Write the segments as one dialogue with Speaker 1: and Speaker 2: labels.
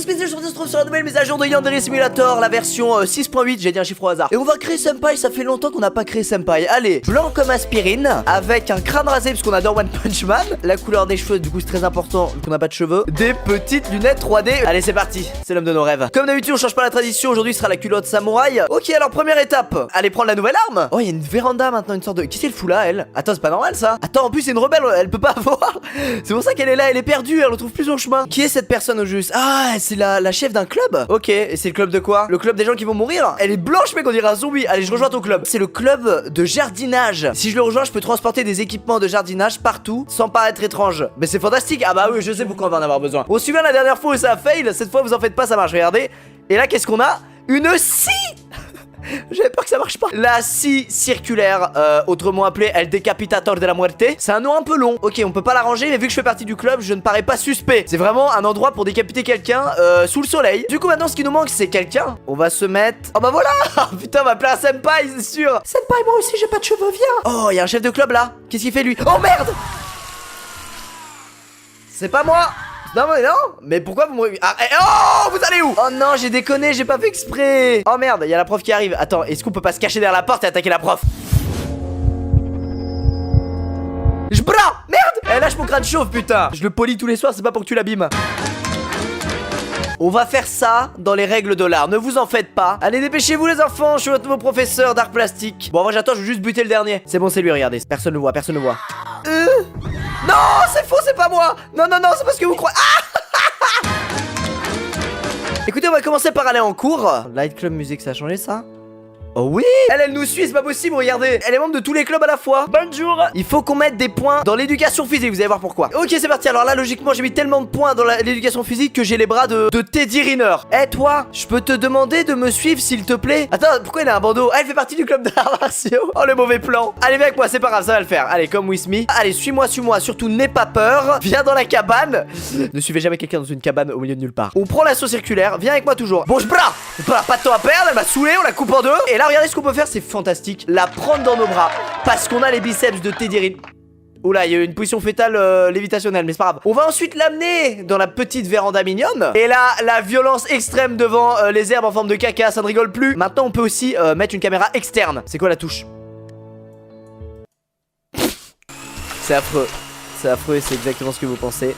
Speaker 1: spécial, je se trouve sur la nouvelle mise à jour de Yandere Simulator, la version 6.8, j'ai dit un chiffre au hasard. Et on va créer Senpai, ça fait longtemps qu'on n'a pas créé Senpai. Allez, blanc comme aspirine, avec un crâne rasé parce qu'on adore One Punch Man. La couleur des cheveux, du coup c'est très important, vu qu'on n'a pas de cheveux. Des petites lunettes 3D. Allez, c'est parti, c'est l'homme de nos rêves. Comme d'habitude, on change pas la tradition, aujourd'hui ce sera la culotte samouraï. Ok, alors première étape, allez prendre la nouvelle arme. Oh, il y a une véranda maintenant, une sorte de... Qu'est-ce qu'elle fout là, elle? Attends, c'est pas normal ça. Attends, en plus c'est une rebelle, elle peut pas avoir. C'est pour ça qu'elle est là, elle est perdue, elle retrouve plus son chemin. Qui est cette personne au juste? Ah, c'est la chef d'un club. Ok, et c'est le club de quoi? Le club des gens qui vont mourir? Elle est blanche, mec, on dirait un zombie. Allez, je rejoins ton club. C'est le club de jardinage. Si je le rejoins, je peux transporter des équipements de jardinage partout sans paraître étrange. Mais c'est fantastique. Ah bah oui, je sais pourquoi on va en avoir besoin. On se souvient la dernière fois où ça a fail. Cette fois, vous en faites pas, ça marche. Regardez. Et là, qu'est-ce qu'on a? Une scie. J'avais peur que ça marche pas. La scie circulaire, autrement appelée El Decapitator de la Muerte. C'est un nom un peu long. Ok, on peut pas l'arranger, mais vu que je fais partie du club, je ne parais pas suspect. C'est vraiment un endroit pour décapiter quelqu'un sous le soleil. Du coup, maintenant, ce qui nous manque, c'est quelqu'un. On va se mettre... Oh bah voilà. Putain, on va appeler un Senpai, c'est sûr. Senpai, moi aussi, j'ai pas de cheveux, viens. Oh, il y a un chef de club là. Qu'est-ce qu'il fait lui? Oh merde. C'est pas moi. Non mais non. Mais pourquoi vous me... Ah, oh, vous allez où? Oh non, j'ai déconné, j'ai pas fait exprès. Oh merde, il y a la prof qui arrive. Attends, est-ce qu'on peut pas se cacher derrière la porte et attaquer la prof? Merde. Eh, lâche mon crâne chauve, putain. Je le polis tous les soirs, c'est pas pour que tu l'abîmes. On va faire ça dans les règles de l'art, ne vous en faites pas. Allez, dépêchez-vous les enfants, je suis votre nouveau professeur d'art plastique. Bon, moi j'attends, je veux juste buter le dernier. C'est bon, c'est lui, regardez, personne ne voit, personne ne voit. Non, c'est faux, c'est pas moi. Non, non, non, c'est parce que vous croyez... Ah. Écoutez, on va commencer par aller en cours. Light Club Music, ça a changé ça? Oh oui. Elle nous suit, c'est pas possible, regardez. Elle est membre de tous les clubs à la fois. Bonjour. Il faut qu'on mette des points dans l'éducation physique, vous allez voir pourquoi. Ok, c'est parti, alors là, logiquement, j'ai mis tellement de points dans l'éducation physique que j'ai les bras de Teddy Riner. Eh toi, je peux te demander de me suivre, s'il te plaît? Attends, pourquoi il a un bandeau? Ah, elle fait partie du club d'arts martiaux. Oh, le mauvais plan. Allez, viens avec moi, c'est pas grave, ça va le faire. Allez, come with me. Allez, suis-moi, suis-moi. Surtout, n'aie pas peur. Viens dans la cabane. Ne suivez jamais quelqu'un dans une cabane au milieu de nulle part. On prend l'assaut circulaire, viens avec moi toujours. Bouge bras. Pas de temps à perdre, elle m'a saoulé, on la coupe en deux. Et là, regardez ce qu'on peut faire, c'est fantastique. La prendre dans nos bras parce qu'on a les biceps de Teddy Riner. Oula, il y a eu une position fétale lévitationnelle, mais c'est pas grave. On va ensuite l'amener dans la petite véranda mignonne. Et là, la violence extrême devant les herbes en forme de caca, ça ne rigole plus. Maintenant, on peut aussi mettre une caméra externe. C'est quoi la touche? C'est affreux. C'est affreux et c'est exactement ce que vous pensez.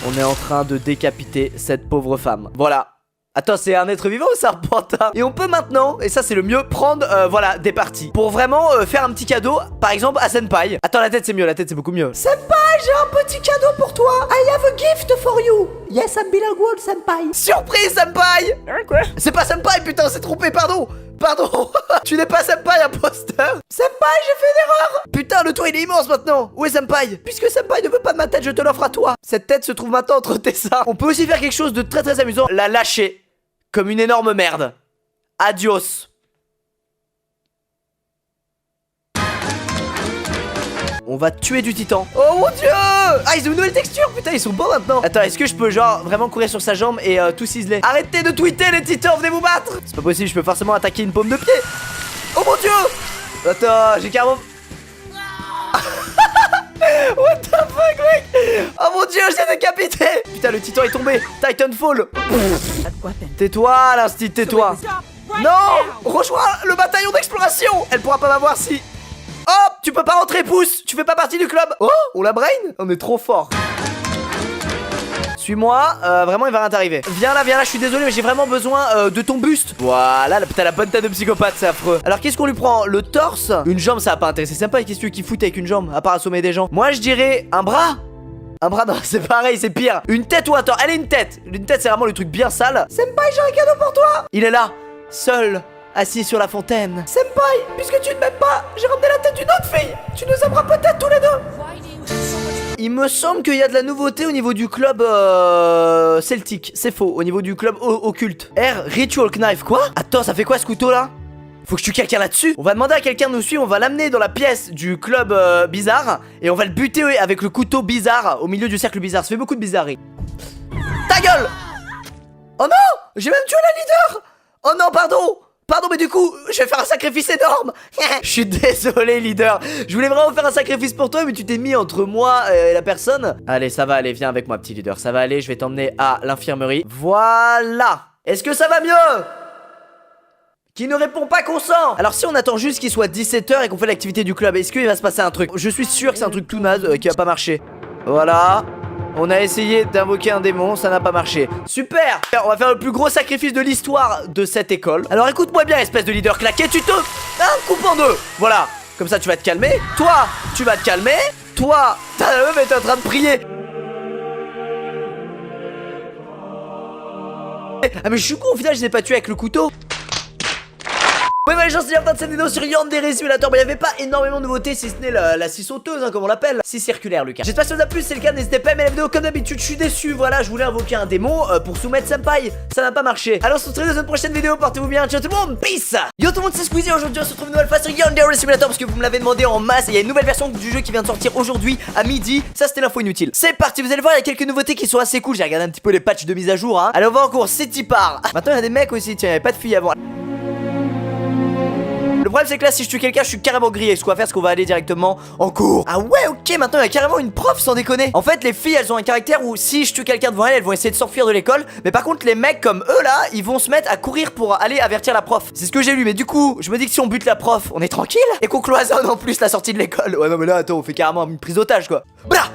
Speaker 1: On est en train de décapiter cette pauvre femme. Voilà. Attends, c'est un être vivant ou c'est un pantin? Et on peut maintenant, et ça c'est le mieux, prendre voilà, des parties pour vraiment faire un petit cadeau, par exemple à Senpai. Attends, la tête c'est mieux, la tête c'est beaucoup mieux. Senpai, j'ai un petit cadeau pour toi. I have a gift for you. Yes, I'm bilingual, Senpai. Surprise, Senpai. Quoi? C'est pas Senpai, putain, c'est trompé, pardon. Pardon. Tu n'es pas Senpai, imposteur. Senpai, j'ai fait une erreur. Putain, le toit il est immense maintenant. Où est Senpai? Puisque Senpai ne veut pas de ma tête, je te l'offre à toi. Cette tête se trouve maintenant entre tes seins. On peut aussi faire quelque chose de très très amusant. La lâcher comme une énorme merde. Adios. On va tuer du titan. Oh mon dieu. Ah, ils ont une nouvelle texture, putain, ils sont beaux maintenant. Attends, est-ce que je peux genre vraiment courir sur sa jambe et tout ciseler? Arrêtez de tweeter les titans, venez vous battre. C'est pas possible, je peux forcément attaquer une paume de pied. Oh mon dieu. Attends, j'ai carrément... What the fuck, mec? Oh mon dieu, j'ai décapité. Putain, le titan est tombé. Titanfall. Tais-toi, l'instit, tais-toi. Non. Rejoins le bataillon d'exploration. Elle pourra pas m'avoir si... Oh, tu peux pas rentrer, pouce. Tu fais pas partie du club. Oh, on la brain. On est trop fort. Suis-moi, vraiment il va rien t'arriver. Viens là, je suis désolé mais j'ai vraiment besoin de ton buste. Voilà, t'as la bonne tête de psychopathe, c'est affreux. Alors qu'est-ce qu'on lui prend? Le torse? Une jambe, ça va pas intéresser. C'est sympa, qu'est-ce que tu veux qu'il foute avec une jambe à part assommer des gens? Moi je dirais un bras. Un bras, non, c'est pareil, c'est pire. Une tête ou attends, allez une tête. Une tête c'est vraiment le truc bien sale. Senpai, j'ai un cadeau pour toi. Il est là, seul, assis sur la fontaine. Senpai, puisque tu ne m'aimes pas, j'ai ramené la tête d'une autre fille. Tu nous aimeras peut-être tous les deux. Il me semble qu'il y a de la nouveauté au niveau du club celtique. C'est faux, au niveau du club occulte. R, Ritual Knife, quoi? Attends, ça fait quoi ce couteau là? Faut que je tue quelqu'un là-dessus. On va demander à quelqu'un de nous suivre, on va l'amener dans la pièce du club bizarre. Et on va le buter avec le couteau bizarre au milieu du cercle bizarre. Ça fait beaucoup de bizarreries. Ta gueule! Oh non! J'ai même tué la leader! Oh non, pardon! Pardon, mais du coup, je vais faire un sacrifice énorme. Je suis désolé, leader. Je voulais vraiment faire un sacrifice pour toi, mais tu t'es mis entre moi et la personne. Allez, ça va aller, viens avec moi, petit leader. Ça va aller, je vais t'emmener à l'infirmerie. Voilà. Est-ce que ça va mieux? Qui ne répond pas consent. Alors si on attend juste qu'il soit 17h et qu'on fait l'activité du club, est-ce qu'il va se passer un truc? Je suis sûr que c'est un truc tout naze qui va pas marcher. Voilà. On a essayé d'invoquer un démon, ça n'a pas marché. Super. On va faire le plus gros sacrifice de l'histoire de cette école. Alors écoute-moi bien, espèce de leader claqué, tu te... coupe en deux. Voilà, comme ça tu vas te calmer. Toi, tu vas te calmer. Toi, ta meuf est en train de prier. Ah mais je suis con, au final je les ai pas tués avec le couteau. Ouais, les gens, c'est la fin de cette vidéo sur Yandere Simulator. Il n'y avait pas énormément de nouveautés, si ce n'est la scie sauteuse, hein, comme on l'appelle. Scie circulaire, Lucas. J'espère que ça vous a plu. Si c'est le cas, n'hésitez pas à aimer la vidéo. Comme d'habitude, je suis déçu. Voilà, je voulais invoquer un démon pour soumettre Senpai. Ça n'a pas marché. Alors, on se retrouve dans une prochaine vidéo. Portez-vous bien. Ciao tout le monde. Peace. Yo tout le monde, c'est Squeezie. Aujourd'hui, on se retrouve une nouvelle fois sur Yandere Simulator parce que vous me l'avez demandé en masse. Et il y a une nouvelle version du jeu qui vient de sortir aujourd'hui à midi. Ça, c'était l'info inutile. C'est parti. Vous allez voir, il y a quelques nouveautés qui sont assez cool. J'ai regardé un petit peu les patchs de mise à jour. Hein. Allez, on va en cours. C'est Tipar. Maintenant, il y a des mecs aussi. Tiens, il n'y avait pas de filles avant. Le problème c'est que là si je tue quelqu'un je suis carrément grillé. Ce qu'on va faire c'est qu'on va aller directement en cours. Ah ouais ok, maintenant il y a carrément une prof sans déconner. En fait les filles elles ont un caractère où si je tue quelqu'un devant elles vont essayer de s'enfuir de l'école. Mais par contre les mecs comme eux là ils vont se mettre à courir pour aller avertir la prof. C'est ce que j'ai lu, mais du coup je me dis que si on bute la prof on est tranquille. Et qu'on cloisonne en plus la sortie de l'école. Ouais non mais là attends on fait carrément une prise d'otage quoi. Blah.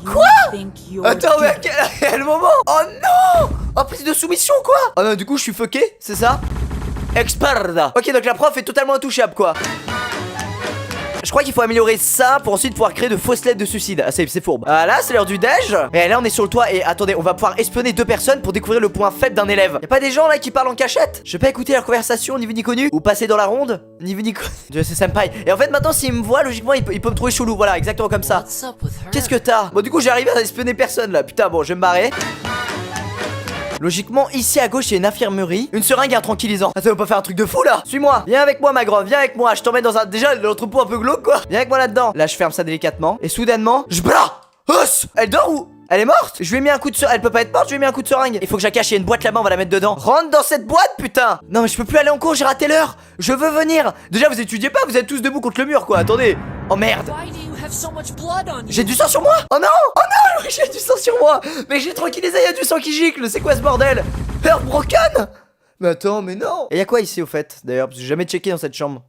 Speaker 1: Quoi? Attends mais à quel moment? Oh non. Oh prise de soumission quoi. Oh non du coup je suis fucké, c'est ça? Experda. Ok donc la prof est totalement intouchable quoi. Je crois qu'il faut améliorer ça pour ensuite pouvoir créer de fausses lettres de suicide. Ah c'est fourbe. Ah là c'est l'heure du déj. Et là on est sur le toit et attendez on va pouvoir espionner deux personnes pour découvrir le point faible d'un élève. Y'a pas des gens là qui parlent en cachette? Je peux pas écouter leur conversation ni vu ni connu? Ou passer dans la ronde? Ni vu ni connu. C'est Senpai. Et en fait maintenant s'il me voit logiquement il peut me trouver chelou. Voilà exactement comme ça. Qu'est-ce que t'as? Bon du coup j'ai arrivé à espionner personne là. Putain bon je vais me barrer. Logiquement, ici à gauche, il y a une infirmerie, une seringue et un tranquillisant. Ah, ça veut pas faire un truc de fou là? Suis-moi. Viens avec moi, ma grande. Viens avec moi. Je t'emmène dans un. Déjà, l'entrepôt un peu glauque quoi. Viens avec moi là-dedans. Là, je ferme ça délicatement. Et soudainement, je bras. Os. Elle dort ou? Elle est morte? Je lui ai mis un coup de seringue. Elle peut pas être morte, je lui ai mis un coup de seringue. Il faut que je la cache, il y a une boîte là-bas, on va la mettre dedans. Rentre dans cette boîte, putain. Non, mais je peux plus aller en cours, j'ai raté l'heure. Je veux venir. Déjà, vous étudiez pas, vous êtes tous debout contre le mur quoi. Attendez. Oh merde. J'ai du sang sur moi. Oh non. Oh non, j'ai du sang sur moi. Mais j'ai tranquillisé, il y a du sang qui gicle. C'est quoi ce bordel? Heartbroken. Mais attends, mais non. Et y'a quoi ici au fait? D'ailleurs, parce que j'ai jamais checké dans cette chambre.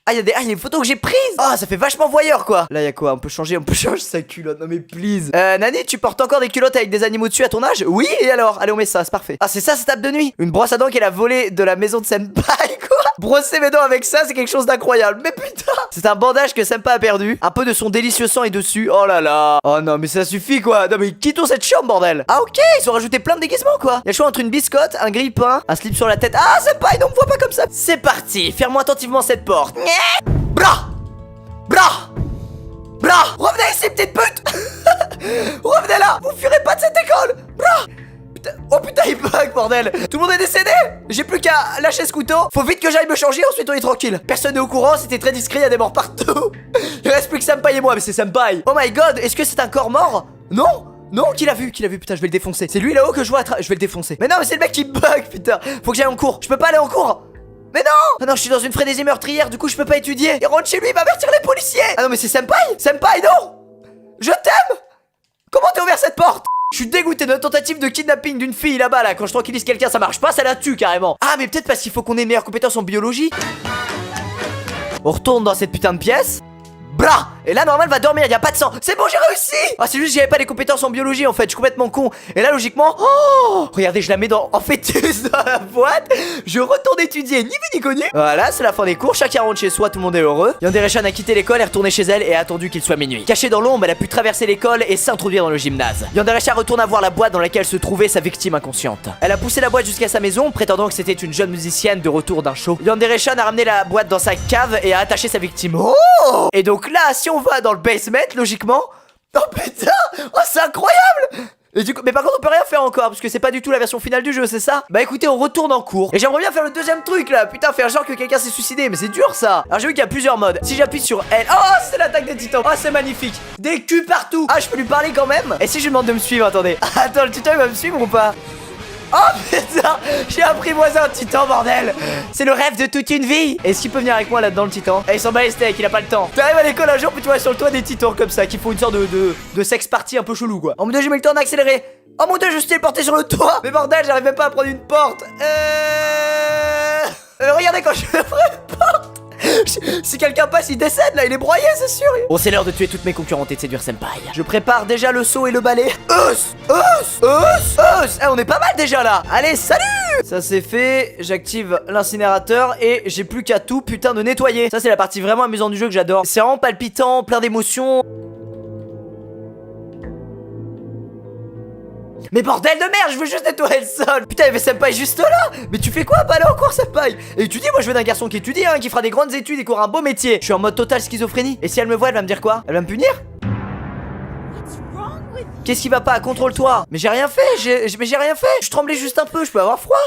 Speaker 1: Ah, y'a des photos que j'ai prises. Ah, ça fait vachement voyeur quoi. Là y'a quoi? On peut changer sa culotte. Non mais please. Nani, tu portes encore des culottes avec des animaux dessus à ton âge? Oui, et alors? Allez, on met ça, c'est parfait. Ah, c'est ça, cette table de nuit? Une brosse à dents qu'elle a volée de la maison de Senpai quoi. Brosser mes dents avec ça, c'est quelque chose d'incroyable. Mais putain, c'est un bandage que Senpai a perdu. Un peu de son délicieux sang est dessus. Oh là là. Oh non, mais ça suffit quoi. Non mais quittons cette chambre bordel. Ah ok, ils ont rajouté plein de déguisements quoi. Y'a le choix entre une biscotte, un grille-pain, un slip sur la tête. Ah Senpai, non me vois pas comme ça. C'est parti, ferme-moi attentivement cette porte. Bra! Bra! Bra! Revenez ici, petite pute! Revenez là! Vous fuirez pas de cette école! Bra! Putain. Oh putain, il bug, bordel! Tout le monde est décédé! J'ai plus qu'à lâcher ce couteau. Faut vite que j'aille me changer, ensuite on est tranquille. Personne n'est au courant, c'était très discret, il y a des morts partout. Il reste plus que Senpai et moi, mais c'est Senpai. Oh my god, est-ce que c'est un corps mort? Non! Non, qui l'a vu, putain, je vais le défoncer. C'est lui là-haut que je vois, je vais le défoncer. Mais non, mais c'est le mec qui bug, putain. Faut que j'aille en cours. Je peux pas aller en cours. Mais non! Ah non, je suis dans une frénésie meurtrière, du coup je peux pas étudier. Il rentre chez lui, il va avertir les policiers. Ah non, mais c'est Senpai! Senpai, non! Je t'aime! Comment t'as ouvert cette porte? Je suis dégoûté de notre tentative de kidnapping d'une fille là-bas là. Quand je tranquillise quelqu'un, ça marche pas, ça la tue carrément. Ah, mais peut-être parce qu'il faut qu'on ait une meilleure compétence en biologie. On retourne dans cette putain de pièce. Bra! Et là normalement elle va dormir, y a pas de sang. C'est bon, j'ai réussi. Ah c'est juste que j'avais pas les compétences en biologie en fait, je suis complètement con. Et là logiquement, oh regardez, je la mets en fœtus dans la boîte. Je retourne étudier, ni vu ni connu. Voilà, c'est la fin des cours, chacun rentre chez soi, tout le monde est heureux. Yandere-chan a quitté l'école, est retournée chez elle et a attendu qu'il soit minuit. Cachée dans l'ombre, elle a pu traverser l'école et s'introduire dans le gymnase. Yandere-chan retourne à voir la boîte dans laquelle se trouvait sa victime inconsciente. Elle a poussé la boîte jusqu'à sa maison, prétendant que c'était une jeune musicienne de retour d'un show. Yandere-chan a ramené la boîte dans sa cave et a attaché sa victime. Oh! Et donc là, si on va dans le basement, logiquement. Oh putain! Oh c'est incroyable! Et du coup, mais par contre on peut rien faire encore parce que c'est pas du tout la version finale du jeu, c'est ça? Bah écoutez, on retourne en cours. Et j'aimerais bien faire le deuxième truc là. Putain, faire genre que quelqu'un s'est suicidé, mais c'est dur ça. Alors j'ai vu qu'il y a plusieurs modes. Si j'appuie sur L. Oh c'est l'attaque des titans. Oh c'est magnifique. Des culs partout. Ah je peux lui parler quand même. Et si je lui demande de me suivre, attendez. Attends, le tuteur il va me suivre ou pas? Oh putain, j'ai apprivoisé un titan, bordel. C'est le rêve de toute une vie. Est-ce qu'il peut venir avec moi là-dedans, le titan? Eh, il s'en bat les steaks, il a pas le temps. T'arrives à l'école un jour, puis tu vois sur le toit des titans comme ça qui font une sorte de sex party un peu chelou, quoi. Oh mon dieu, j'ai mis le temps d'accélérer. Oh mon dieu, je suis téléporté sur le toit. Mais bordel, j'arrive même pas à prendre une porte. Regardez quand je ferai une porte. Si quelqu'un passe, il décède là, il est broyé, c'est sûr. Bon, c'est l'heure de tuer toutes mes concurrentes et de séduire Senpai. Je prépare déjà le seau et le balai. Eh, on est pas mal déjà là. Allez, salut. Ça c'est fait, j'active l'incinérateur et j'ai plus qu'à tout putain de nettoyer. Ça c'est la partie vraiment amusante du jeu que j'adore. C'est vraiment palpitant, plein d'émotions. Mais bordel de merde, je veux juste nettoyer le sol. Putain, il y avait Senpai juste là. Mais tu fais quoi, pas là encore, Senpai? Et tu dis, moi je veux d'un garçon qui étudie, hein, qui fera des grandes études et qui aura un beau métier. Je suis en mode total schizophrénie. Et si elle me voit, elle va me dire quoi? Elle va me punir? Qu'est-ce qui va pas? Contrôle-toi. Mais j'ai rien fait, mais j'ai rien fait. Je tremblais juste un peu, je peux avoir froid.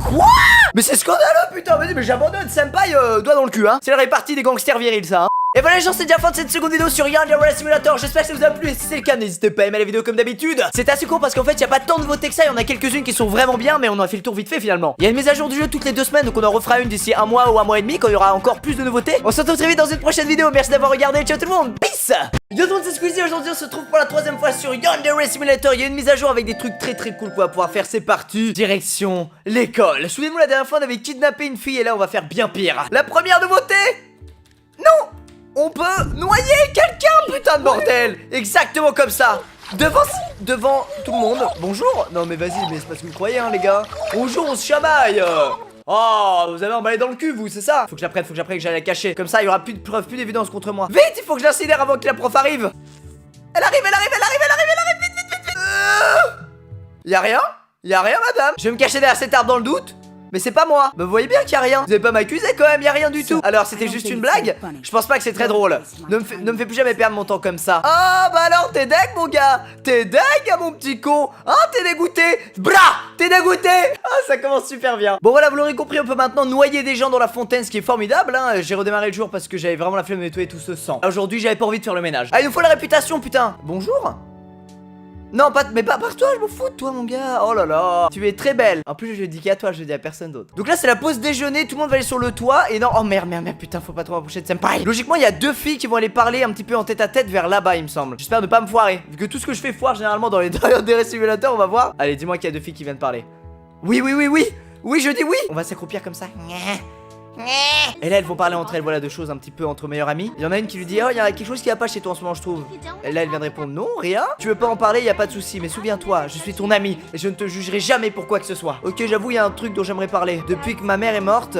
Speaker 1: Quoi? Mais c'est scandaleux, putain. Vas-y, mais j'abandonne, Senpai, doigt dans le cul, hein. C'est la répartie des gangsters virils, ça, hein. Et voilà les gens, c'est déjà la fin de cette seconde vidéo sur Yandere Simulator. J'espère que ça vous a plu, et si c'est le cas, n'hésitez pas à aimer la vidéo comme d'habitude. C'est assez court parce qu'en fait, il y a pas tant de nouveautés que ça. Il y en a quelques-unes qui sont vraiment bien, mais on a fait le tour vite fait finalement. Il y a une mise à jour du jeu toutes les 2 semaines, donc on en refera une d'ici un mois ou un mois et demi quand il y aura encore plus de nouveautés. On se retrouve très vite dans une prochaine vidéo. Merci d'avoir regardé, ciao tout le monde, peace. Yo tout le monde, c'est Squeezie. Aujourd'hui on se retrouve pour la 3e fois sur Yandere Simulator. Il y a une mise à jour avec des trucs très cool qu'on va pouvoir faire. C'est parti, direction l'école. Souvenez-vous, la dernière fois on avait kidnappé une fille et là on va faire bien pire. La première nouveauté, non, on peut noyer quelqu'un, putain de bordel. Exactement comme ça, devant tout le monde. Bonjour. Non mais vas-y, mais c'est parce que vous croyez, hein les gars. Bonjour, on se chamaille. Oh, vous avez emballé dans le cul, vous, c'est ça? Faut que j'apprenne que j'aille la cacher. Comme ça, il y aura plus de preuves, plus d'évidence contre moi. Vite, il faut que je l'incinère avant que la prof arrive. Elle arrive, vite. Y'a rien, madame. Je vais me cacher derrière cet arbre dans le doute. Mais c'est pas moi. Bah vous voyez bien qu'il y a rien. Vous allez pas m'accuser quand même, y a rien du tout. Alors c'était juste une blague? Je pense pas que c'est très drôle. Ne me fais plus jamais perdre mon temps comme ça. Ah bah alors t'es deg mon gars. T'es deg mon petit con. Ah t'es dégoûté. Bra, t'es dégoûté. Ah ça commence super bien. Bon voilà, vous l'aurez compris, on peut maintenant noyer des gens dans la fontaine, ce qui est formidable, hein. J'ai redémarré le jour parce que j'avais vraiment la flemme de nettoyer tout ce sang. Aujourd'hui j'avais pas envie de faire le ménage. Ah il nous faut la réputation putain. Bonjour. Non, mais pas par toi, je m'en fous de toi, mon gars. Oh là là, tu es très belle. En plus, je le dis qu'à toi, je le dis à personne d'autre. Donc là, c'est la pause déjeuner. Tout le monde va aller sur le toit. Et non, oh merde, putain, faut pas trop m'approcher de Senpai. Logiquement, il y a 2 filles qui vont aller parler un petit peu en tête à tête vers là-bas, il me semble. J'espère ne pas me foirer. Vu que tout ce que je fais foire généralement dans les Yandere Simulator, on va voir. Allez, dis-moi qu'il y a 2 filles qui viennent parler. Oui. Oui, je dis oui. On va s'accroupir comme ça. Et là elles vont parler entre elles, voilà, de choses un petit peu entre meilleures amies. Il y en a une qui lui dit, oh il y a quelque chose qui va pas chez toi en ce moment je trouve. Et là elle vient de répondre, non rien. Tu veux pas en parler, y a pas de souci, mais souviens-toi, je suis ton ami et je ne te jugerai jamais pour quoi que ce soit. Ok, j'avoue, il y a un truc dont j'aimerais parler. Depuis que ma mère est morte,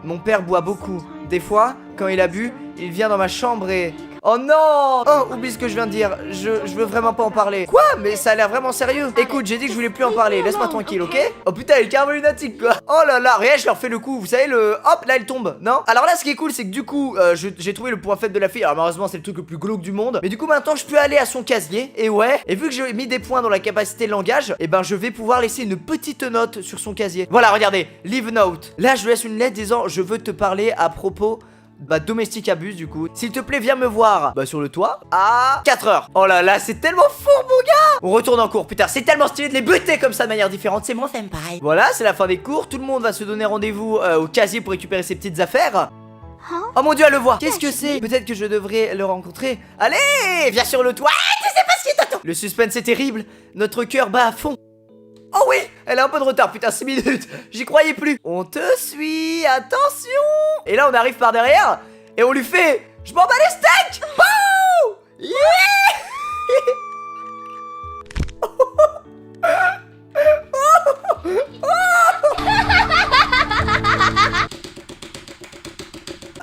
Speaker 1: mon père boit beaucoup. Des fois, quand il a bu, il vient dans ma chambre et... Oh non! Oh, oublie ce que je viens de dire. Je veux vraiment pas en parler. Quoi? Mais ça a l'air vraiment sérieux. Écoute, j'ai dit que je voulais plus en parler. Laisse-moi tranquille, ok? Oh putain, elle est carrément lunatique, quoi. Oh là là, regarde, je leur fais le coup. Vous savez, hop, là, elle tombe. Non? Alors là, ce qui est cool, c'est que du coup, j'ai trouvé le point faible de la fille. Alors malheureusement, c'est le truc le plus glauque du monde. Mais du coup, maintenant, je peux aller à son casier. Et ouais. Et vu que j'ai mis des points dans la capacité de langage, et ben, je vais pouvoir laisser une petite note sur son casier. Voilà, regardez. Leave note. Là, je laisse une lettre disant, je veux te parler à propos... Bah domestique abuse du coup. S'il te plaît viens me voir. Bah sur le toit à 4h. Oh là là c'est tellement fort mon gars. On retourne en cours. Putain c'est tellement stylé de les buter comme ça de manière différente. C'est mon senpai. Voilà c'est la fin des cours. Tout le monde va se donner rendez-vous au casier pour récupérer ses petites affaires. Oh mon dieu elle le voit. Qu'est-ce que c'est? Peut-être que je devrais le rencontrer. Allez viens sur le toit. Tu sais pas ce qui t'attend. Le suspense est terrible. Notre cœur bat à fond. Oh oui, elle a un peu de retard, putain, 6 minutes. J'y croyais plus. On te suit, attention. Et là, on arrive par derrière et on lui fait, je m'en bats les steaks. Bouh. Yeah.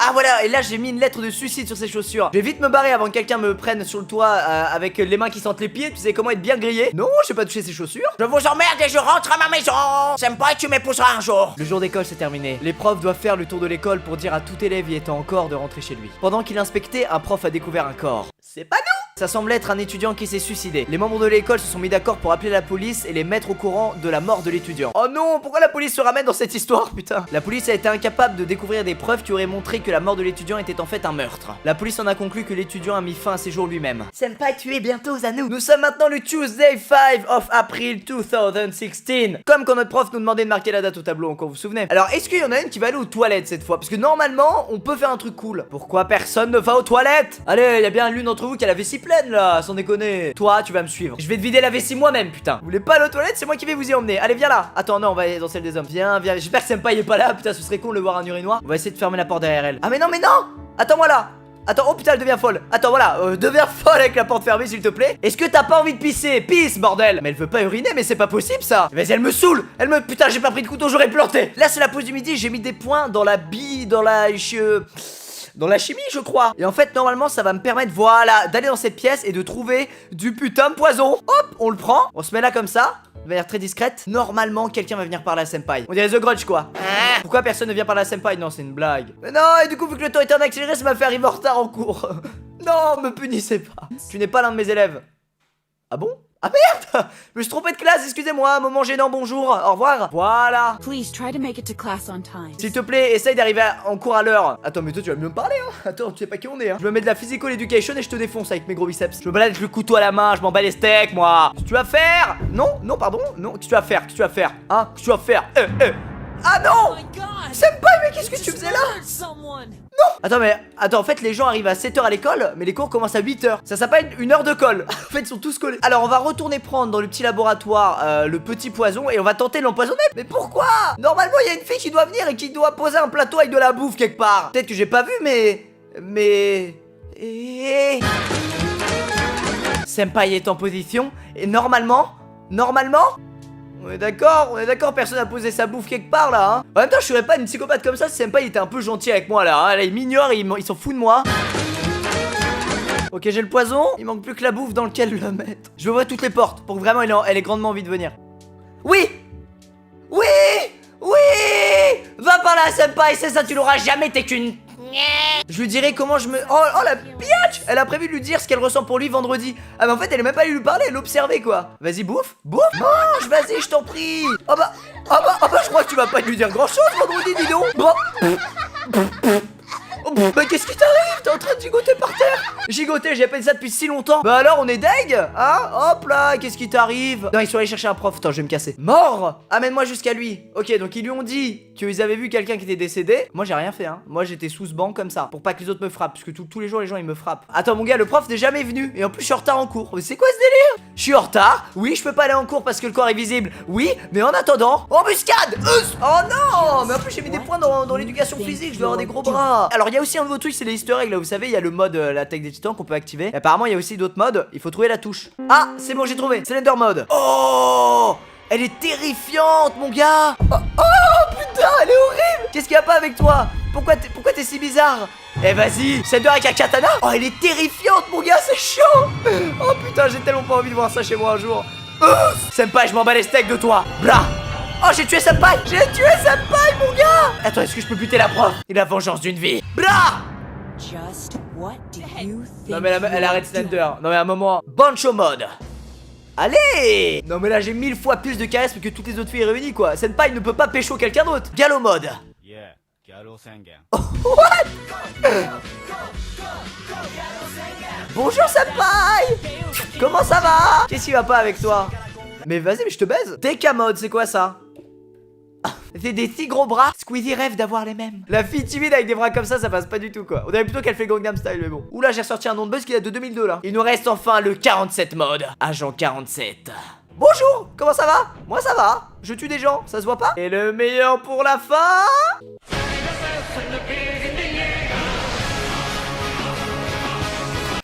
Speaker 1: Ah voilà, et là j'ai mis une lettre de suicide sur ses chaussures. Je vais vite me barrer avant que quelqu'un me prenne sur le toit avec les mains qui sentent les pieds. Tu sais comment être bien grillé? Non, j'ai pas touché ses chaussures. Je vous emmerde et je rentre à ma maison. Senpai, tu m'épouseras un jour. Le jour d'école c'est terminé. Les profs doivent faire le tour de l'école pour dire à tout élève y étant encore de rentrer chez lui. Pendant qu'il inspectait, un prof a découvert un corps. C'est pas nous. Ça semble être un étudiant qui s'est suicidé. Les membres de l'école se sont mis d'accord pour appeler la police et les mettre au courant de la mort de l'étudiant. Oh non, pourquoi la police se ramène dans cette histoire, putain? La police a été incapable de découvrir des preuves qui auraient montré que la mort de l'étudiant était en fait un meurtre. La police en a conclu que l'étudiant a mis fin à ses jours lui-même. Senpai, tu es bientôt à nous. Nous sommes maintenant le Tuesday 5 of April 2016. Comme quand notre prof nous demandait de marquer la date au tableau, encore vous vous souvenez. Alors, est-ce qu'il y en a une qui va aller aux toilettes cette fois? Parce que normalement, on peut faire un truc cool. Pourquoi personne ne va aux toilettes? Allez, il y a bien l'une d'entre vous qui a la vessie pleine là, sans déconner. Toi, tu vas me suivre. Je vais te vider la vessie moi-même, putain. Vous voulez pas aller aux toilettes? C'est moi qui vais vous y emmener. Allez, viens là. Attends, non, on va aller dans celle des hommes. Viens, viens. J'espère que Senpai est pas là, putain, ce serait con de le voir un urinoir. On va essayer de fermer la porte derrière elle. Ah, mais non, mais non! Attends-moi là. Attends, oh putain, elle devient folle. Attends, voilà, deviens folle avec la porte fermée, s'il te plaît. Est-ce que t'as pas envie de pisser? Pisse, bordel. Mais elle veut pas uriner, mais c'est pas possible, ça. Vas-y, elle me saoule. Putain, j'ai pas pris de couteau, j'aurais planté. Là, c'est la pause du midi, j'ai mis des points dans la dans la chimie, je crois. Et en fait, normalement, ça va me permettre, voilà, d'aller dans cette pièce et de trouver du putain de poison. Hop, on le prend. On se met là comme ça. De manière très discrète. Normalement, quelqu'un va venir parler à Senpai. On dirait The Grudge, quoi. Pourquoi personne ne vient parler à Senpai? Non, c'est une blague. Mais non, et du coup, vu que le temps était en accéléré, ça m'a fait arriver en retard en cours. Non, me punissez pas. Tu n'es pas l'un de mes élèves. Ah bon? Ah merde! Je me suis trompé de classe, excusez-moi, moment gênant, bonjour, au revoir. Voilà. S'il te plaît, essaye d'arriver en cours à l'heure. Attends, mais toi tu vas mieux me parler, hein. Attends, tu sais pas qui on est, hein. Je me mets de la physical education et je te défonce avec mes gros biceps. Je me balade avec le couteau à la main, je m'en bats les steaks, moi. Qu'est-ce que tu vas faire? Non, non, pardon, non, qu'est-ce que tu vas faire? Qu'est-ce que tu vas faire? Hein? Qu'est-ce que tu vas faire? Ah non! Senpai, mais qu'est-ce que tu faisais là? Non! Attends, en fait les gens arrivent à 7h à l'école, mais les cours commencent à 8h. Ça s'appelle une heure de colle. En fait ils sont tous collés. Alors on va retourner prendre dans le petit laboratoire le petit poison et on va tenter de l'empoisonner. Mais pourquoi? Normalement il y a une fille qui doit venir et qui doit poser un plateau avec de la bouffe quelque part. Peut-être que j'ai pas vu, mais... Senpai est en position et normalement... On est d'accord, personne a posé sa bouffe quelque part là, hein. En même temps, je serais pas une psychopathe comme ça si Senpai était un peu gentil avec moi là, hein. Là, il m'ignore, il s'en fout de moi. Ok, j'ai le poison, il manque plus que la bouffe dans lequel le mettre. Je vois toutes les portes pour que vraiment elle ait grandement envie de venir. Oui! Oui! Oui! Va par là, Senpai, c'est ça, tu l'auras jamais, t'es qu'une... Je lui dirai comment je me... Oh la biatch! Elle a prévu de lui dire ce qu'elle ressent pour lui vendredi. Ah mais en fait elle est même pas allée lui parler, elle l'observait quoi. Vas-y bouffe, mange, vas-y je t'en prie. Oh bah je crois que tu vas pas lui dire grand chose vendredi, dis donc. Oh, bah qu'est-ce qui t'arrive? T'es en train de gigoter par terre? Gigoter, j'ai appelé ça depuis si longtemps. Bah alors on est deg? Hein? Hop là, qu'est-ce qui t'arrive? Non, ils sont allés chercher un prof, attends je vais me casser. Mort? Amène-moi jusqu'à lui. Ok, donc ils lui ont dit qu'ils avaient vu quelqu'un qui était décédé. Moi j'ai rien fait, hein. Moi j'étais sous ce banc comme ça, pour pas que les autres me frappent, parce que tous les jours les gens ils me frappent. Attends mon gars, le prof n'est jamais venu, et en plus je suis en retard en cours. Mais c'est quoi ce délire? Je suis en retard, oui je peux pas aller en cours parce que le corps est visible. Oui, mais en attendant, embuscade. Oh non. Mais en plus j'ai mis des points dans l'éducation physique, je dois avoir des gros bras. Alors il y a aussi un nouveau truc, c'est les easter eggs là, vous savez, il y a le mode l'attaque des titans qu'on peut activer. Et apparemment il y a aussi d'autres modes, il faut trouver la touche. Ah, c'est bon, j'ai trouvé, c'est l'Ender mode. Oh, elle est terrifiante mon gars. Oh putain, elle est horrible. Qu'est-ce qu'il y a pas avec toi? Pourquoi t'es si bizarre? Eh vas-y, c'est avec un katana. Oh elle est terrifiante mon gars, c'est chaud. Oh putain, j'ai tellement pas envie de voir ça chez moi un jour. Senpai, je m'en bats les steaks de toi. Blah. Oh j'ai tué Senpai. J'ai tué Senpai mon gars. Attends, est-ce que je peux buter la prof? Et la vengeance d'une vie. Blah. Non mais elle arrête Slender. Non mais à un moment. Bancho mode. Allez. Non mais là j'ai 1000 fois plus de charisme que toutes les autres filles réunies quoi. Senpai ne peut pas pécho quelqu'un d'autre. Gallo mode. What? Bonjour Senpai. Comment ça va? Qu'est-ce qui va pas avec toi? Mais vas-y, mais je te baise. DK mode, c'est quoi ça? C'est des si gros bras. Squeezie rêve d'avoir les mêmes. La fille timide avec des bras comme ça passe pas du tout quoi. On dirait plutôt qu'elle fait Gangnam Style, mais bon. Oula, j'ai ressorti un nom de buzz qui date de 2002 là. Il nous reste enfin le 47 mode. Agent 47. Bonjour, comment ça va? Moi ça va. Je tue des gens, ça se voit pas? Et le meilleur pour la fin.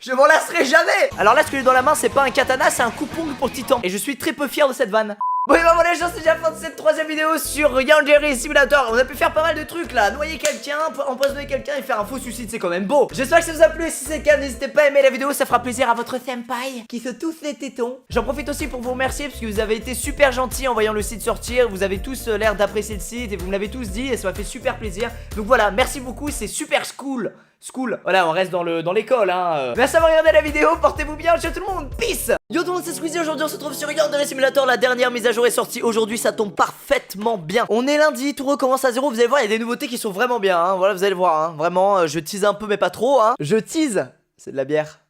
Speaker 1: Je m'en lasserai jamais. Alors là, ce que j'ai dans la main, c'est pas un katana, c'est un coupon pour Titan. Et je suis très peu fier de cette vanne. Bon et bah voilà les gens, c'est déjà la fin de cette troisième vidéo sur Yandere Simulator. On a pu faire pas mal de trucs là, noyer quelqu'un, empoisonner quelqu'un et faire un faux suicide, c'est quand même beau. J'espère que ça vous a plu, si c'est le cas n'hésitez pas à aimer la vidéo, ça fera plaisir à votre senpai qui se tousse les tétons. J'en profite aussi pour vous remercier parce que vous avez été super gentils en voyant le site sortir. Vous avez tous l'air d'apprécier le site et vous me l'avez tous dit et ça m'a fait super plaisir. Donc voilà, merci beaucoup, c'est super cool School. Voilà, on reste dans l'école, hein. Merci d'avoir regardé la vidéo, portez-vous bien, ciao tout le monde, peace. Yo tout le monde, c'est Squeezie, aujourd'hui on se retrouve sur Yandere Simulator, la dernière mise à jour est sortie aujourd'hui, ça tombe parfaitement bien. On est lundi, tout recommence à zéro, vous allez voir, il y a des nouveautés qui sont vraiment bien, hein. Voilà, vous allez voir, hein. Vraiment, je tease un peu mais pas trop, hein. Je tease, c'est de la bière.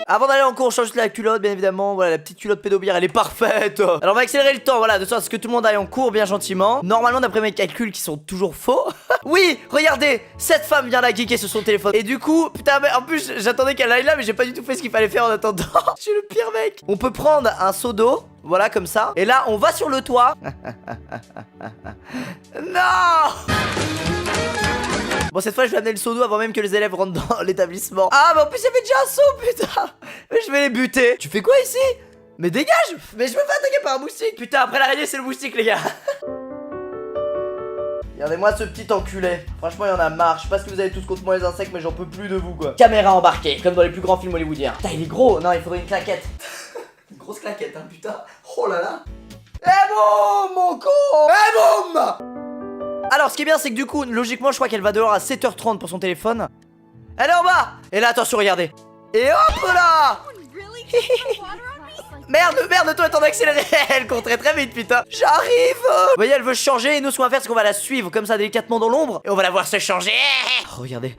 Speaker 1: Avant d'aller en cours, on change juste la culotte, bien évidemment. Voilà, la petite culotte pédobière, elle est parfaite. Alors, on va accélérer le temps, voilà, de sorte à ce que tout le monde aille en cours bien gentiment. Normalement, d'après mes calculs qui sont toujours faux. Oui, regardez, cette femme vient la geeker sur son téléphone. Et du coup, putain, mais en plus, j'attendais qu'elle aille là, mais j'ai pas du tout fait ce qu'il fallait faire en attendant. Je suis le pire mec. On peut prendre un seau d'eau, voilà, comme ça. Et là, on va sur le toit. Non! Bon, cette fois je vais amener le seau d'eau avant même que les élèves rentrent dans l'établissement. Ah mais en plus il y avait déjà un seau, putain. Mais je vais les buter. Tu fais quoi ici? Mais dégage. Mais je me fais attaquer par un moustique. Putain, après l'araignée c'est le moustique les gars. Regardez-moi ce petit enculé. Franchement il y en a marre. Je sais pas ce que vous avez tous contre moi les insectes, mais j'en peux plus de vous quoi. Caméra embarquée, comme dans les plus grands films hollywoodiens. Putain il est gros. Non, il faudrait une claquette. Une grosse claquette hein putain. Oh là là. Eh boum mon con. Eh boum. Alors ce qui est bien c'est que du coup logiquement je crois qu'elle va dehors à 7h30 pour son téléphone. Elle est en bas. Et là attention regardez. Et hop là. Merde, toi est en accéléré. Elle court très vite putain. J'arrive. Vous voyez elle veut changer et nous ce qu'on va faire c'est qu'on va la suivre comme ça délicatement dans l'ombre. Et on va la voir se changer. Oh, regardez.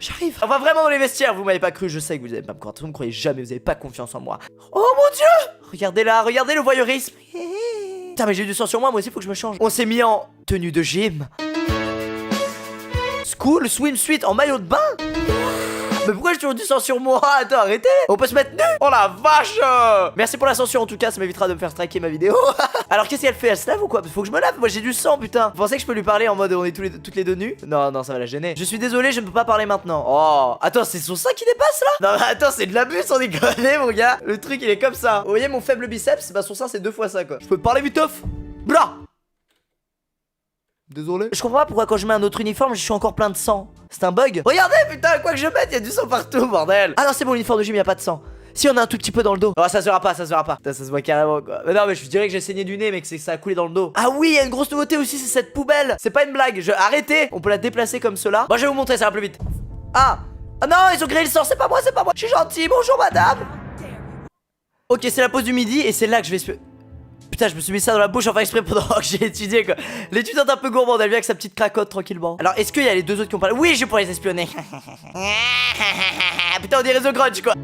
Speaker 1: J'arrive. On va vraiment dans les vestiaires. Vous m'avez pas cru, je sais que vous allez pas me croire. Vous me croyez jamais, vous avez pas confiance en moi. Oh mon dieu. Regardez là, regardez le voyeurisme. Putain mais j'ai du sang sur moi aussi faut que je me change. On s'est mis en tenue de gym. School, swimsuit en maillot de bain. Mais pourquoi j'ai toujours du sang sur moi? Attends arrêtez. On peut se mettre nu. Oh la vache. Merci pour l'ascension en tout cas, ça m'évitera de me faire striker ma vidéo. Alors qu'est-ce qu'elle fait? Elle se lave ou quoi? Faut que je me lave, moi j'ai du sang putain. Vous pensez que je peux lui parler en mode on est toutes les deux nus? Non non ça va la gêner. Je suis désolé je ne peux pas parler maintenant. Oh attends c'est son sein qui dépasse là? Non mais attends c'est de l'abus sans déconner mon gars. Le truc il est comme ça. Vous voyez mon faible biceps? Bah son sein c'est 2 fois ça quoi. Je peux te parler vite off. Blah. Désolé. Je comprends pas pourquoi quand je mets un autre uniforme je suis encore plein de sang. C'est un bug. Regardez putain quoi que je mette, il y a du sang partout bordel. Ah non c'est bon l'uniforme de gym, il y a pas de sang. Si on a un tout petit peu dans le dos. Oh ça se verra pas, ça se verra pas. Putain, ça se voit carrément quoi. Mais non mais je dirais que j'ai saigné du nez mais que c'est que ça a coulé dans le dos. Ah oui, il y a une grosse nouveauté aussi, c'est cette poubelle. C'est pas une blague. Arrêtez. On peut la déplacer comme cela. Bon je vais vous montrer, ça va plus vite. Ah non ils ont créé le sang, c'est pas moi, c'est pas moi. Je suis gentil, bonjour madame. Ok c'est la pause du midi et c'est là que je vais Putain je me suis mis ça dans la bouche enfin exprès pendant que j'ai étudié quoi. L'étudiante un peu gourmande, elle vient avec sa petite cracotte tranquillement. Alors est-ce qu'il y a les deux autres qui ont parlé? Oui je pourrais les espionner. Putain on dirait The Grudge quoi.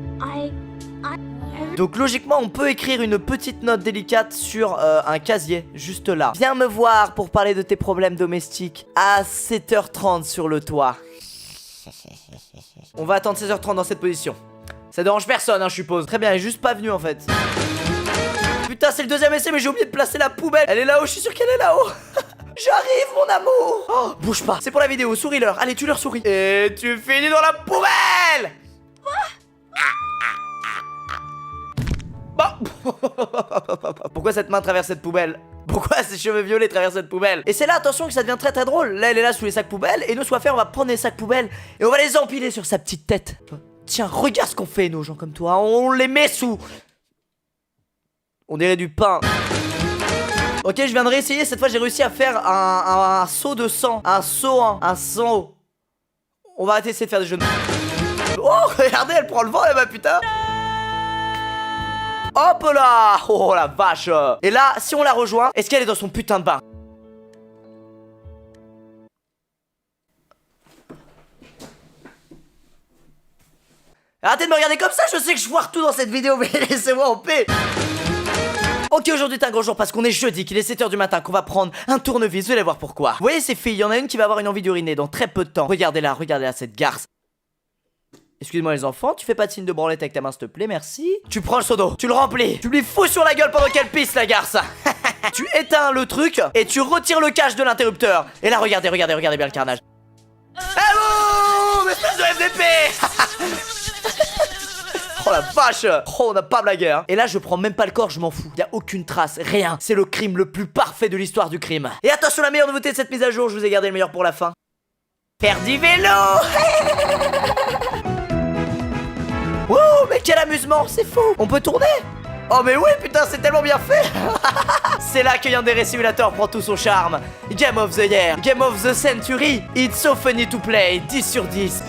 Speaker 1: Donc logiquement on peut écrire une petite note délicate sur un casier juste là. Viens me voir pour parler de tes problèmes domestiques à 7h30 sur le toit. On va attendre 16h30 dans cette position. Ça dérange personne hein je suppose. Très bien elle est juste pas venue en fait. Putain c'est le deuxième essai mais j'ai oublié de placer la poubelle. Elle est là-haut, je suis sûr qu'elle est là-haut. J'arrive mon amour. Oh, bouge pas, c'est pour la vidéo, souris-leur. Allez tu leur souris. Et tu finis dans la poubelle. Bon. Pourquoi cette main traverse cette poubelle? Pourquoi ses cheveux violets traversent cette poubelle? Et c'est là attention que ça devient très drôle. Là elle est là sous les sacs poubelles. Et nous ce qu'on va faire on va prendre les sacs poubelles et on va les empiler sur sa petite tête. Tiens regarde ce qu'on fait nos gens comme toi. On les met sous. On dirait du pain. Ok je viens de réessayer. Cette fois j'ai réussi à faire un seau de sang. Un seau hein. Un sang. On va arrêter d'essayer de faire des jeux de... Oh regardez elle prend le vent là-bas putain. Hop là. Oh la vache. Et là si on la rejoint, est-ce qu'elle est dans son putain de bain? Arrêtez de me regarder comme ça, je sais que je vois tout dans cette vidéo, mais laissez-moi en paix. Ok aujourd'hui est un grand jour parce qu'on est jeudi, qu'il est 7h du matin, qu'on va prendre un tournevis, vous allez voir pourquoi. Vous voyez ces filles, il y en a une qui va avoir une envie d'uriner dans très peu de temps. Regardez là cette garce. Excusez-moi les enfants, tu fais pas de signe de branlette avec ta main s'il te plaît, merci. Tu prends le seau d'eau, tu le remplis, tu lui fous sur la gueule pendant qu'elle pisse la garce. Tu éteins le truc et tu retires le cache de l'interrupteur. Et là regardez bien le carnage. Ah bon, espèce de FDP. Oh la vache. Oh on n'a pas blagué hein. Et là je prends même pas le corps, je m'en fous. Y'a aucune trace, rien. C'est le crime le plus parfait de l'histoire du crime. Et attention la meilleure nouveauté de cette mise à jour, je vous ai gardé le meilleur pour la fin. Faire du vélo. Oh mais quel amusement, c'est fou. On peut tourner. Oh mais oui putain, c'est tellement bien fait. C'est là que Yandere Simulator prend tout son charme. Game of the Year, Game of the Century. It's so funny to play, 10 sur 10.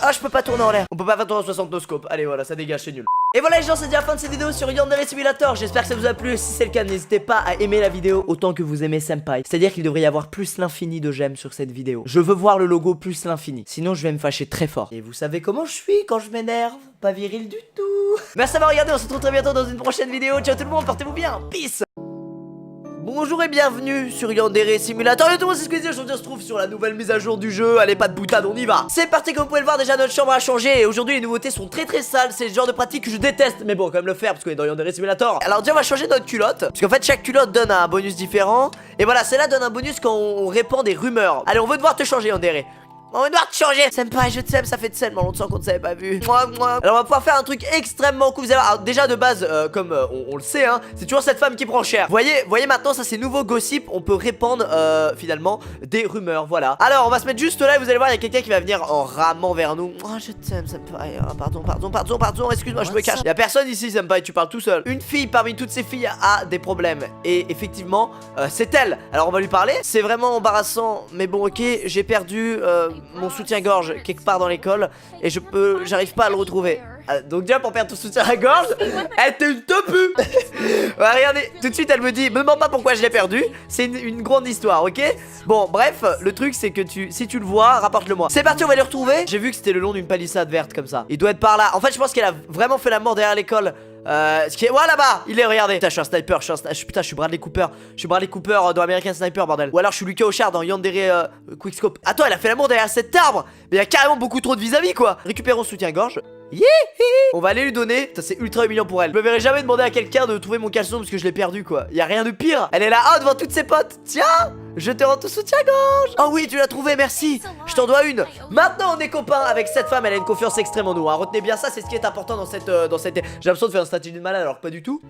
Speaker 1: Ah, je peux pas tourner en l'air. On peut pas faire tourner en 60 no scope. Allez voilà, ça dégage, c'est nul. Et voilà les gens, c'est déjà la fin de cette vidéo sur Yandere Simulator. J'espère que ça vous a plu. Si c'est le cas, n'hésitez pas à aimer la vidéo autant que vous aimez Senpai. C'est-à-dire qu'il devrait y avoir plus l'infini de j'aime sur cette vidéo. Je veux voir le logo plus l'infini. Sinon je vais me fâcher très fort. Et vous savez comment je suis quand je m'énerve. Pas viril du tout. Merci d'avoir regardé, on se retrouve très bientôt dans une prochaine vidéo. Ciao tout le monde, portez-vous bien. Peace. Bonjour et bienvenue sur Yandere Simulator. Yo tout le monde, c'est Squeezie. Aujourd'hui on se trouve sur la nouvelle mise à jour du jeu. Allez, pas de boutade, on y va. C'est parti, comme vous pouvez le voir, déjà notre chambre a changé. Et aujourd'hui les nouveautés sont très sales. C'est le genre de pratique que je déteste, mais bon, quand même le faire parce qu'on est dans Yandere Simulator. Alors déjà on va changer notre culotte, parce qu'en fait chaque culotte donne un bonus différent. Et voilà, celle-là donne un bonus quand on répand des rumeurs. Allez, on veut devoir te changer, Yandere. On va devoir te changer. Senpai, je t'aime, ça fait tellement longtemps qu'on ne s'avait pas vu. Alors on va pouvoir faire un truc extrêmement cool. Vous allez voir, alors, déjà de base, comme on le sait, hein, c'est toujours cette femme qui prend cher. Voyez maintenant, ça c'est nouveau gossip. On peut répandre finalement des rumeurs, voilà. Alors on va se mettre juste là et vous allez voir, il y a quelqu'un qui va venir en ramant vers nous. Oh, je t'aime, Senpai. Oh, pardon, excuse-moi, je me cache. Il y a personne ici, Senpai, tu parles tout seul. Une fille parmi toutes ces filles a des problèmes. Et effectivement, c'est elle. Alors on va lui parler. C'est vraiment embarrassant, mais bon, ok, j'ai perdu mon soutien-gorge quelque part dans l'école et j'arrive pas à le retrouver. Donc déjà pour perdre ton soutien-gorge, elle était une topu. Ouais, regardez, tout de suite elle me dit, me demande pas pourquoi je l'ai perdu. C'est une grande histoire, ok. Bon bref, le truc c'est que si tu le vois, rapporte-le moi. C'est parti, on va le retrouver. J'ai vu que c'était le long d'une palissade verte comme ça. Il doit être par là. En fait je pense qu'elle a vraiment fait la mort derrière l'école. Ce qui est... Ouais là-bas, il est, regardez. Putain, je suis un sniper, putain, je suis Bradley Cooper. Je suis Bradley Cooper dans American Sniper, bordel. Ou alors je suis Lucas Auchard dans Yandere Quickscope. Attends, elle a fait l'amour derrière cet arbre. Mais il y a carrément beaucoup trop de vis-à-vis quoi. Récupérons soutien-gorge. On va aller lui donner. Putain, c'est ultra humiliant pour elle. Je me verrai jamais demander à quelqu'un de trouver mon caleçon parce que je l'ai perdu quoi. Y a rien de pire. Elle est là, devant toutes ses potes. Tiens, je te rends tout soutien-gorge. Oh oui, tu l'as trouvé, merci. Je t'en dois une. Maintenant on est copains avec cette femme. Elle a une confiance extrême en nous, hein. Retenez bien ça, c'est ce qui est important dans cette J'ai l'impression de faire une stratégie de malade alors que pas du tout.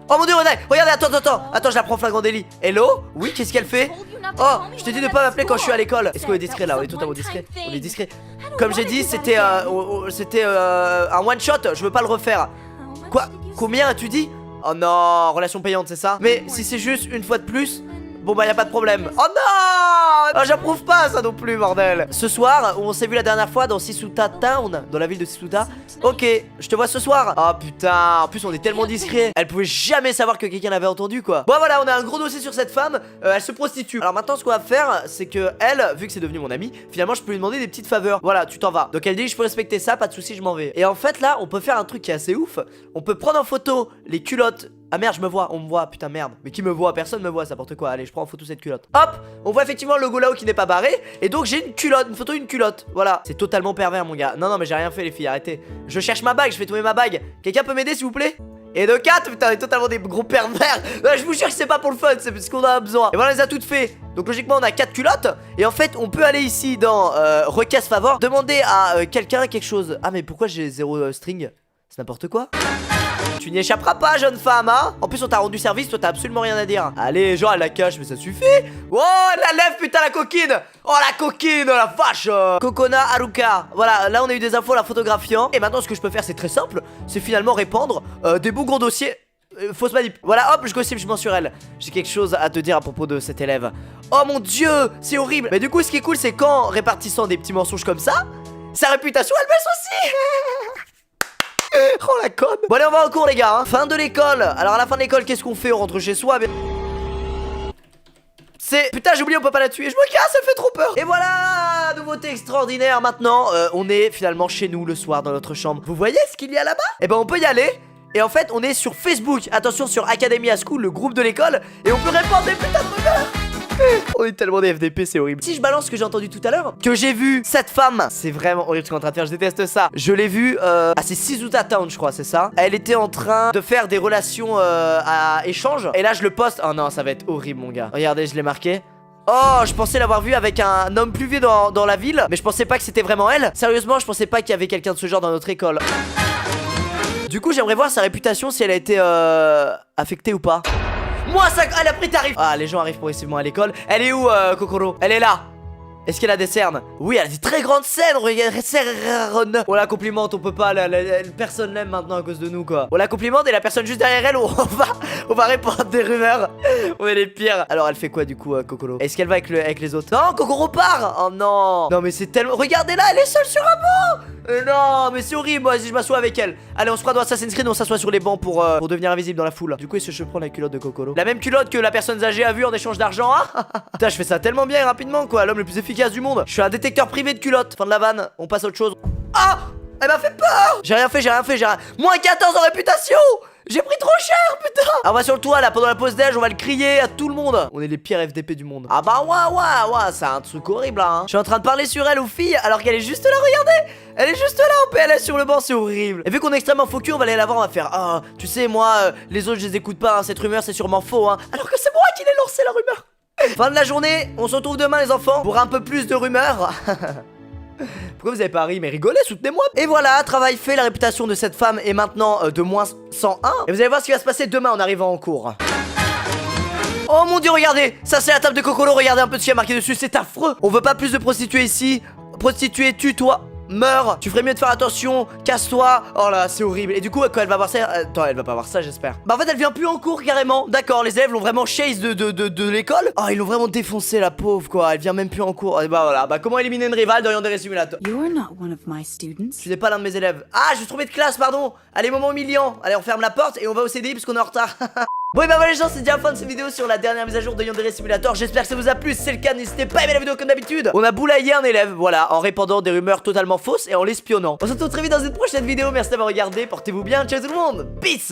Speaker 1: Oh mon dieu, regardez, attends, je la prends flagrant délit. Hello? Oui, qu'est-ce qu'elle fait? Oh, je t'ai dit de pas m'appeler quand je suis à l'école. Est-ce qu'on est discret là? On est totalement discret. On est discret. Comme j'ai dit, c'était un one shot, je veux pas le refaire. Quoi? Combien as-tu dit? Oh non, relation payante, c'est ça? Mais si c'est juste une fois de plus, bon bah y a pas de problème. Oh non! Oh, j'approuve pas ça non plus, bordel. Ce soir, où on s'est vu la dernière fois dans Sisuta Town, dans la ville de Sisuta. Ok, je te vois ce soir. Oh putain, en plus on est tellement discret. Elle pouvait jamais savoir que quelqu'un l'avait entendu quoi. Bon voilà, on a un gros dossier sur cette femme. Elle se prostitue. Alors maintenant ce qu'on va faire, c'est que elle, vu que c'est devenu mon amie, finalement je peux lui demander des petites faveurs. Voilà, tu t'en vas. Donc elle dit je peux respecter ça, pas de soucis, je m'en vais. Et en fait là, on peut faire un truc qui est assez ouf. On peut prendre en photo les culottes. Ah merde, je me vois, on me voit, putain merde. Mais qui me voit? Personne me voit, c'est n'importe quoi. Allez, je prends en photo cette culotte. Hop, on voit effectivement le logo là-haut qui n'est pas barré. Et donc j'ai une culotte, une photo d'une culotte. Voilà, c'est totalement pervers mon gars. Non mais j'ai rien fait les filles, arrêtez. Je cherche ma bague, je vais trouver ma bague. Quelqu'un peut m'aider s'il vous plaît? Et de 4, putain, on est totalement des gros pervers. Je vous jure que c'est pas pour le fun, c'est parce qu'on en a besoin. Et voilà, on les a toutes fait. Donc logiquement on a 4 culottes. Et en fait on peut aller ici dans request favor, demander à quelqu'un quelque chose. Ah mais pourquoi j'ai 0 string? C'est n'importe quoi. Tu n'y échapperas pas, jeune femme, hein. En plus, on t'a rendu service, toi, t'as absolument rien à dire. Allez, genre, elle la cache, mais ça suffit. Oh, elle la lève, putain, la coquine. Oh, la coquine, la vache. Kokona Haruka. Voilà, là, on a eu des infos la photographiant. Et maintenant, ce que je peux faire, c'est très simple. C'est finalement répandre des beaux gros dossiers. Fausse manip. Voilà, hop, je gossip, je mens sur elle. J'ai quelque chose à te dire à propos de cet élève. Oh mon dieu, c'est horrible. Mais du coup, ce qui est cool, c'est qu'en répartissant des petits mensonges comme ça, sa réputation, elle baisse aussi. Oh la conne. Bon allez, on va en cours les gars, hein. Fin de l'école. Alors à la fin de l'école, qu'est-ce qu'on fait? On rentre chez soi. C'est... Putain, j'ai oublié, on peut pas la tuer. Je me casse, ça me fait trop peur. Et voilà, nouveauté extraordinaire. Maintenant, on est finalement chez nous le soir dans notre chambre. Vous voyez ce qu'il y a là-bas? Eh ben on peut y aller. Et en fait, on est sur Facebook. Attention, sur Academia School, le groupe de l'école. Et on peut répandre des putains de rumeurs. On est tellement des FDP, c'est horrible. Si je balance ce que j'ai entendu tout à l'heure, que j'ai vu cette femme, c'est vraiment horrible ce qu'on est en train de faire, je déteste ça. Je l'ai vue à c'est Sisuta Town, je crois, c'est ça. Elle était en train de faire des relations à échange. Et là, je le poste. Oh non, ça va être horrible, mon gars. Regardez, je l'ai marqué. Oh, je pensais l'avoir vue avec un homme plus vieux dans la ville. Mais je pensais pas que c'était vraiment elle. Sérieusement, je pensais pas qu'il y avait quelqu'un de ce genre dans notre école. Du coup, j'aimerais voir sa réputation, si elle a été affectée ou pas. Moi, ça, elle a pris tarif. Ah, les gens arrivent progressivement à l'école. Elle est où, Kokoro? Elle est là. Est-ce qu'elle a des cernes? Oui, elle a des très grandes cernes. Regarde, cernes. On la complimente, on peut pas. Personne l'aime maintenant à cause de nous, quoi. On la complimente et la personne juste derrière elle, on va répandre des rumeurs. On est les pires. Alors, elle fait quoi du coup, Kokoro? Est-ce qu'elle va avec les autres? Non, Kokoro part. Oh non. Non, mais c'est tellement. Regardez là, elle est seule sur un banc. Non, mais c'est horrible. Moi, si je m'assois avec elle. Allez, on se croit dans Assassin's Creed, on s'assoit sur les bancs pour devenir invisible dans la foule. Du coup, est-ce que je prends la culotte de Kokoro? La même culotte que la personne âgée a vue en échange d'argent, hein. Putain, je fais ça tellement bien et rapidement, quoi. L'homme le plus efficace du monde. Je suis un détecteur privé de culottes. Fin de la vanne, on passe à autre chose. Ah, elle m'a fait peur. J'ai rien fait. Moins 14 en réputation. J'ai pris trop cher, putain. Ah, on va sur le toit là, pendant la pause déj, on va le crier à tout le monde. On est les pires FDP du monde. Ah bah ouais, c'est un truc horrible là, hein. Je suis en train de parler sur elle aux filles alors qu'elle est juste là, regardez. Elle est juste là en PLS sur le banc, c'est horrible. Et vu qu'on est extrêmement focus, on va aller la voir, on va faire ah, tu sais moi, les autres je les écoute pas, hein, cette rumeur c'est sûrement faux, hein. Alors que c'est moi qui l'ai lancé la rumeur. Fin de la journée, on se retrouve demain les enfants pour un peu plus de rumeurs. Pourquoi vous avez pas ri? Mais rigolez, soutenez-moi. Et voilà, travail fait, la réputation de cette femme est maintenant de moins 101. Et vous allez voir ce qui va se passer demain en arrivant en cours. Oh mon dieu, regardez. Ça c'est la table de Kokoro, regardez un peu ce qu'il y a marqué dessus, c'est affreux. On veut pas plus de prostituées ici. Prostituée, tue-toi. Meurs, tu ferais mieux de faire attention, casse-toi. Oh là, c'est horrible. Et du coup, quand elle va voir ça, attends, elle va pas voir ça, j'espère. Bah en fait, elle vient plus en cours carrément. D'accord, les élèves l'ont vraiment chase de l'école. Oh, ils l'ont vraiment défoncé, la pauvre, quoi. Elle vient même plus en cours. Et bah voilà, bah comment éliminer une rivale dans Yandere Simulator?
Speaker 2: You're not one of my students.
Speaker 1: Tu n'es pas l'un de mes élèves. Ah, je suis trompé de classe, pardon. Allez, moment humiliant. Allez, on ferme la porte et on va au CDI parce qu'on est en retard. Bon et bah voilà les gens, c'est déjà la fin de cette vidéo sur la dernière mise à jour de Yandere Simulator. J'espère que ça vous a plu, si c'est le cas n'hésitez pas à aimer la vidéo comme d'habitude. On a boulaillé un élève, voilà, en répandant des rumeurs totalement fausses et en l'espionnant. On se retrouve très vite dans une prochaine vidéo, merci d'avoir regardé, portez-vous bien, ciao tout le monde, peace.